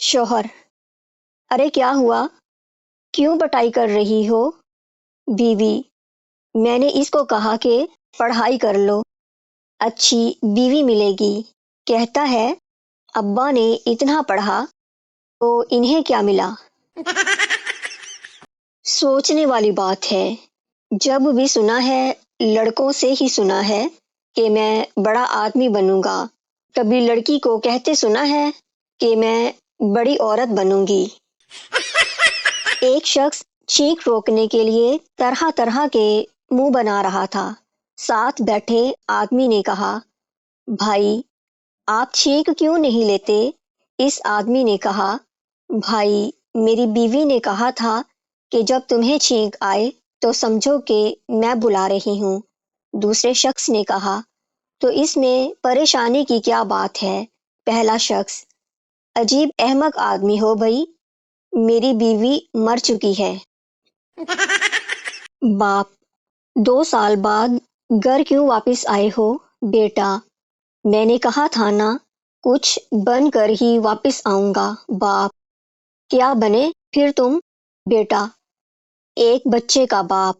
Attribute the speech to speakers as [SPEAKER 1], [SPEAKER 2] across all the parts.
[SPEAKER 1] شوہر: ارے کیا ہوا؟ کیوں پٹائی کر رہی ہو؟ بیوی: میں نے اس کو کہا کہ پڑھائی کر لو، اچھی بیوی ملے گی۔ کہتا ہے ابا نے اتنا پڑھا تو انہیں کیا ملا؟ سوچنے والی بات ہے۔ جب بھی سنا ہے لڑکوں سے ہی سنا ہے کہ میں بڑا آدمی بنوں گا، کبھی لڑکی کو کہتے سنا ہے کہ میں بڑی عورت بنوں گی۔ ایک شخص چھینک روکنے کے لیے طرح طرح کے منہ بنا رہا تھا۔ ساتھ بیٹھے آدمی نے کہا، بھائی آپ چھینک کیوں نہیں لیتے؟ اس آدمی نے کہا، بھائی میری بیوی نے کہا تھا کہ جب تمہیں چھینک آئے تو سمجھو کہ میں بلا رہی ہوں۔ دوسرے شخص نے کہا، تو اس میں پریشانی کی کیا بات ہے؟ پہلا شخص: عجیب احمق آدمی ہو بھائی، میری بیوی مر چکی ہے۔ باپ: 2 سال بعد گھر کیوں واپس آئے ہو؟ بیٹا: میں نے کہا تھا نا کچھ بن کر ہی واپس آؤں گا۔ باپ: کیا بنے پھر تم؟ بیٹا: ایک بچے کا باپ۔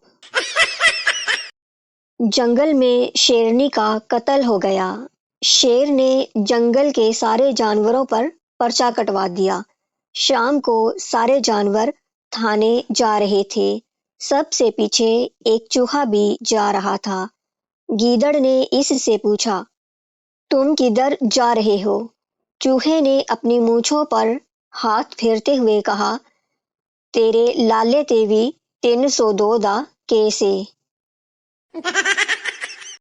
[SPEAKER 1] جنگل میں شیرنی کا قتل ہو گیا۔ شیر نے جنگل کے سارے جانوروں پر پرچہ کٹوا دیا۔ شام کو سارے جانور تھانے جا رہے تھے۔ سب سے پیچھے ایک چوہا بھی جا رہا تھا۔ گیدڑ نے اس سے پوچھا، تم کدھر جا رہے ہو؟ چوہے نے اپنی مونچھوں پر ہاتھ پھیرتے ہوئے کہا، تیرے لالے تے بھی 302 دا کیسے۔